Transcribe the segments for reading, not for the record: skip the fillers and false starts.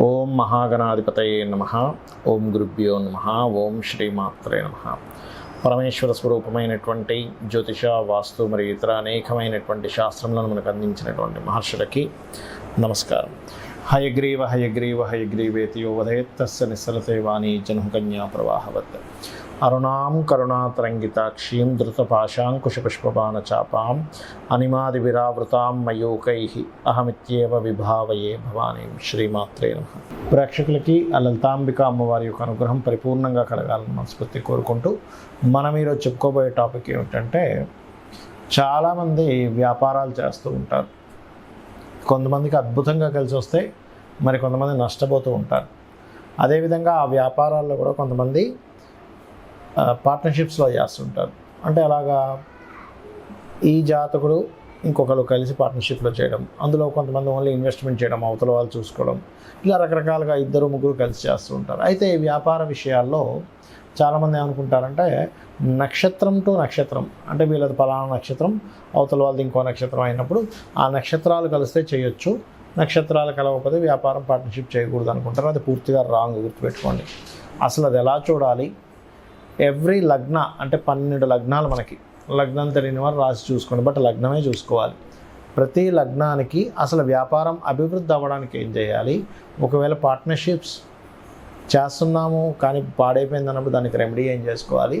ఓం మహాగణాధిపతయే నమః. ఓం గురుభ్యో నమః. ఓం శ్రీమాత్రే నమః. పరమేశ్వర స్వరూపమైనటువంటి జ్యోతిష, వాస్తు మరియు ఇతర అనేకమైనటువంటి శాస్త్రములను మనకు అందించినటువంటి మహర్షులకి నమస్కారం. హయగ్రీవ హయగ్రీవ హయగ్రీవేతి యో వదయత్తస్య నిస్సరతే వాణి జన్మకన్యా ప్రవాహవత్. అరుణాం కరుణాతరంగితాక్షీం ధృతపాశాంకుశపుష్పబాణచాపాం అనిమాదివిరావృతాం మయూకైః అహమిత్యేవ విభావయే భవానీం. శ్రీమాత్రే నమః. ప్రేక్షకులకి ఆ లలితాంబిక అమ్మవారి యొక్క అనుగ్రహం పరిపూర్ణంగా కలగాలని మనస్ఫూర్తి కోరుకుంటూ మనం ఈరోజు చెప్పుకోబోయే టాపిక్ ఏమిటంటే, చాలామంది వ్యాపారాలు చేస్తూ ఉంటారు. కొంతమందికి అద్భుతంగా కలిసి వస్తాయి, మరి కొంతమంది నష్టపోతూ ఉంటారు. అదేవిధంగా ఆ వ్యాపారాల్లో కూడా కొంతమంది పార్ట్నర్షిప్స్లో చేస్తుంటారు. అంటే అలాగా ఈ జాతకుడు ఇంకొకరు కలిసి పార్ట్నర్షిప్లో చేయడం, అందులో కొంతమంది ఓన్లీ ఇన్వెస్ట్మెంట్ చేయడం, అవతల వాళ్ళు చూసుకోవడం, ఇలా రకరకాలుగా ఇద్దరు ముగ్గురు కలిసి చేస్తూ ఉంటారు. అయితే ఈ వ్యాపార విషయాల్లో చాలామంది ఏమనుకుంటారంటే, నక్షత్రం టు నక్షత్రం, అంటే వీళ్ళది పలానా నక్షత్రం, అవతల వాళ్ళది ఇంకో నక్షత్రం అయినప్పుడు ఆ నక్షత్రాలు కలిస్తే చేయొచ్చు, నక్షత్రాలు కలవకపోతే వ్యాపారం పార్ట్నర్షిప్ చేయకూడదు అనుకుంటారు. అది పూర్తిగా రాంగ్, గుర్తుపెట్టుకోండి. అసలు అది ఎలా చూడాలి? ఎవ్రీ లగ్న అంటే 12 లగ్నాలు, మనకి లగ్నం తెలియని వారు రాసి చూసుకోండి, బట్ లగ్నమే చూసుకోవాలి. ప్రతి లగ్నానికి అసలు వ్యాపారం అభివృద్ధి అవ్వడానికి ఏం చేయాలి, ఒకవేళ పార్ట్నర్షిప్స్ చేస్తున్నాము కానీ పాడైపోయింది అన్నప్పుడు దానికి రెమెడీ ఏం చేసుకోవాలి,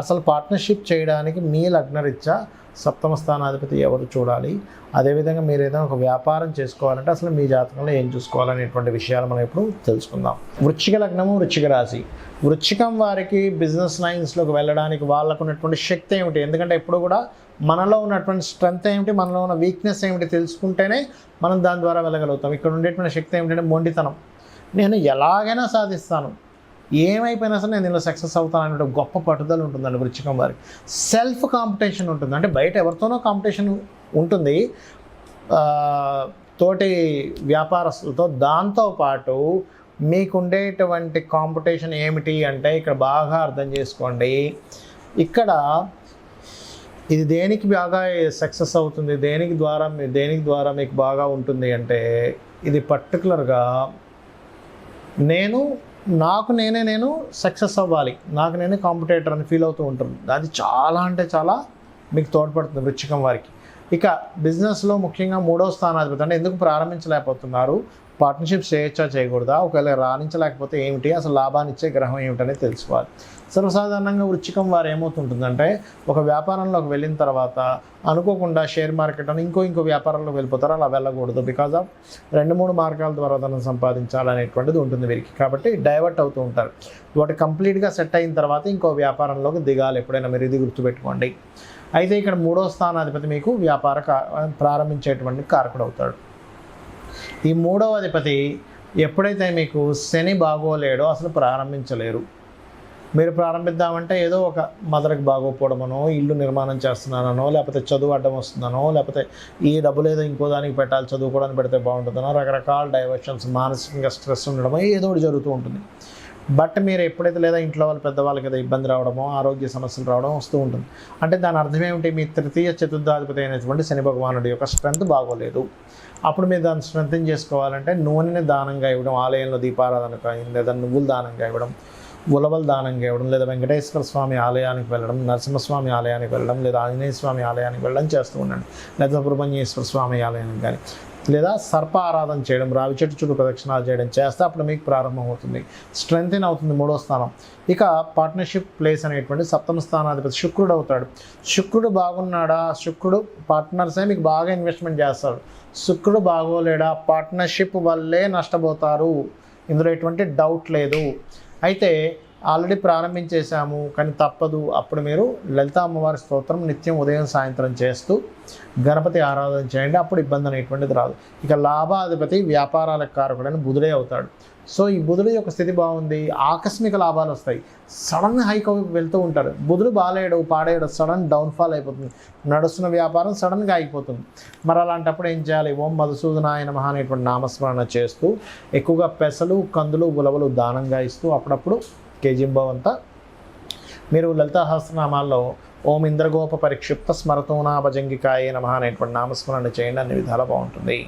అసలు పార్ట్నర్షిప్ చేయడానికి మీ లగ్నరీత్యా సప్తమ స్థానాధిపతి ఎవరు చూడాలి, అదేవిధంగా మీరు ఏదైనా ఒక వ్యాపారం చేసుకోవాలంటే అసలు మీ జాతకంలో ఏం చూసుకోవాలనేటువంటి విషయాలు మనం ఇప్పుడు తెలుసుకుందాం. వృశ్చిక లగ్నము, వృశ్చిక రాశి. వృశ్చికం వారికి బిజినెస్ లైన్స్లోకి వెళ్ళడానికి వాళ్ళకు ఉన్నటువంటి శక్తి ఏమిటి, ఎందుకంటే ఎప్పుడు కూడా మనలో ఉన్నటువంటి స్ట్రెంగ్త్ ఏమిటి, మనలో ఉన్న వీక్నెస్ ఏమిటి తెలుసుకుంటేనే మనం దాని ద్వారా వెళ్ళగలుగుతాం. ఇక్కడ ఉండేటువంటి శక్తి ఏమిటంటే మొండితనం. నేను ఎలాగైనా సాధిస్తాను, ఏమైపోయినా సరే నేను ఇలా సక్సెస్ అవుతాను అనే గొప్ప పట్టుదల ఉంటుందండి వృశ్చికం వారికి. సెల్ఫ్ కాంపిటీషన్ ఉంటుంది, అంటే బయట ఎవరితోనో కాంపిటీషన్ ఉంటుంది తోటి వ్యాపారస్తులతో. దాంతోపాటు మీకుండేటువంటి కాంపిటీషన్ ఏమిటి అంటే, ఇక్కడ బాగా అర్థం చేసుకోండి, ఇక్కడ ఇది దేనికి బాగా సక్సెస్ అవుతుంది, దేనికి ద్వారా మీకు బాగా ఉంటుంది అంటే, ఇది పర్టికులర్గా నాకు నేనే సక్సెస్ అవ్వాలి, నాకు నేనే కాంపిటేటర్ అని ఫీల్ అవుతూ ఉంటుంది. అది చాలా అంటే చాలా మీకు తోడ్పడుతుంది వృశ్చికం వారికి. ఇక బిజినెస్లో ముఖ్యంగా 3వ స్థానాధిపతి, అంటే ఎందుకు ప్రారంభించలేకపోతున్నారు, పార్ట్నర్షిప్స్ చేయొచ్చా చేయకూడదా, ఒకవేళ రాణించలేకపోతే ఏమిటి, అసలు లాభాన్ని ఇచ్చే గ్రహం ఏమిటనేది తెలుసుకోవాలి. సర్వసాధారణంగా వృశ్చికం వారు ఏమవుతుంటుందంటే, ఒక వ్యాపారంలోకి వెళ్ళిన తర్వాత అనుకోకుండా షేర్ మార్కెట్ అని ఇంకో వ్యాపారంలోకి వెళ్ళిపోతారు. అలా వెళ్ళకూడదు. బికాజ్ ఆఫ్ 2-3 మార్గాల ద్వారా ధనం సంపాదించాలనేటువంటిది ఉంటుంది వీరికి. కాబట్టి డైవర్ట్ అవుతూ ఉంటారు. వాటి కంప్లీట్గా సెట్ అయిన తర్వాత ఇంకో వ్యాపారంలోకి దిగాలి ఎప్పుడైనా, మీరు ఇది గుర్తుపెట్టుకోండి. అయితే ఇక్కడ 3వ స్థానాధిపతి మీకు వ్యాపార ప్రారంభించేటువంటి కారకుడు అవుతాడు. ఈ 3వ అధిపతి ఎప్పుడైతే మీకు శని బాగోలేడో అసలు ప్రారంభించలేరు. మీరు ప్రారంభిద్దామంటే ఏదో ఒక మదర్కి బాగోపోవడమనో, ఇల్లు నిర్మాణం చేస్తున్నానో, లేకపోతే చదువు అడ్డం వస్తుందనో, లేకపోతే ఈ డబ్బులు ఏదో ఇంకో దానికి పెట్టాలి, చదువుకోవడానికి పెడితే బాగుంటుందనో, రకరకాల డైవర్షన్స్, మానసికంగా స్ట్రెస్ ఉండడమో ఏదో ఒకటి జరుగుతూ ఉంటుంది. బట్ మీరు ఎప్పుడైతే లేదా ఇంట్లో వాళ్ళు పెద్దవాళ్ళకి ఏదో ఇబ్బంది రావడమో, ఆరోగ్య సమస్యలు రావడం వస్తూ ఉంటుంది. అంటే దాని అర్థం ఏమిటి, మీ తృతీయ చతుర్థాధిపతి అయినటువంటి శని భగవానుడి యొక్క స్ట్రెంత్ బాగోలేదు. అప్పుడు మీరు దాన్ని స్ట్రెంథెన్ చేసుకోవాలంటే నూనెని దానంగా ఇవ్వడం, ఆలయంలో దీపారాధన కానీ, లేదా నువ్వులు దానంగా ఇవ్వడం, ఉలవలు దానంగా ఇవ్వడం, లేదా వెంకటేశ్వర స్వామి ఆలయానికి వెళ్ళడం, నరసింహస్వామి ఆలయానికి వెళ్ళడం, లేదా ఆంజనేయ స్వామి ఆలయానికి వెళ్ళడం చేస్తూ ఉండండి. లేదా సుబ్రహ్మణ్యేశ్వర స్వామి ఆలయానికి కానీ, లేదా సర్ప ఆరాధన చేయడం, రావి చెట్టు చుట్టూ ప్రదక్షిణాలు చేయడం చేస్తే అప్పుడు మీకు ప్రారంభమవుతుంది, స్ట్రెంథెన్ అవుతుంది 3వ స్థానం. ఇక పార్ట్నర్షిప్ ప్లేస్ అనేటువంటి సప్తమ స్థానాధిపతి శుక్రుడు అవుతాడు. శుక్రుడు బాగున్నాడా, శుక్రుడు పార్ట్నర్సే మీకు బాగా ఇన్వెస్ట్మెంట్ చేస్తారు. శుక్రుడు బాగోలేడా, పార్ట్నర్షిప్ వల్లే నష్టపోతారు, ఇందులో ఎటువంటి డౌట్ లేదు. అయితే ఆల్రెడీ ప్రారంభించేశాము కానీ తప్పదు, అప్పుడు మీరు లలిత అమ్మవారి స్తోత్రం నిత్యం ఉదయం సాయంత్రం చేస్తూ గణపతి ఆరాధన చేయండి, అప్పుడు ఇబ్బంది అనేటువంటిది రాదు. ఇక లాభాధిపతి వ్యాపారాలకు కారకుడైన బుధుడే అవుతాడు. సో ఈ బుధుడు యొక్క స్థితి బాగుంది, ఆకస్మిక లాభాలు వస్తాయి, సడన్ హైక్ వెళ్తూ ఉంటారు. బుధుడు బాలేడు, పాడేయడు, సడన్ డౌన్ఫాల్ అయిపోతుంది, నడుస్తున్న వ్యాపారం సడన్గా అయిపోతుంది. మరి అలాంటప్పుడు ఏం చేయాలి, ఓం మధుసూదనాయ నమః అనేటువంటి నామస్మరణ చేస్తూ ఎక్కువగా పెసలు, కందులు, ఉలవలు దానంగా ఇస్తూ అప్పుడప్పుడు కేజింబావంతా మీరు లలితా సహస్రనామాల్లో ఓం ఇంద్రగోప పరిక్షిప్త స్మరతోనా భజంగికాయ నమః అనేటువంటి నామస్మరణ చేయండి, అన్ని విధాలా బాగుంటుంది.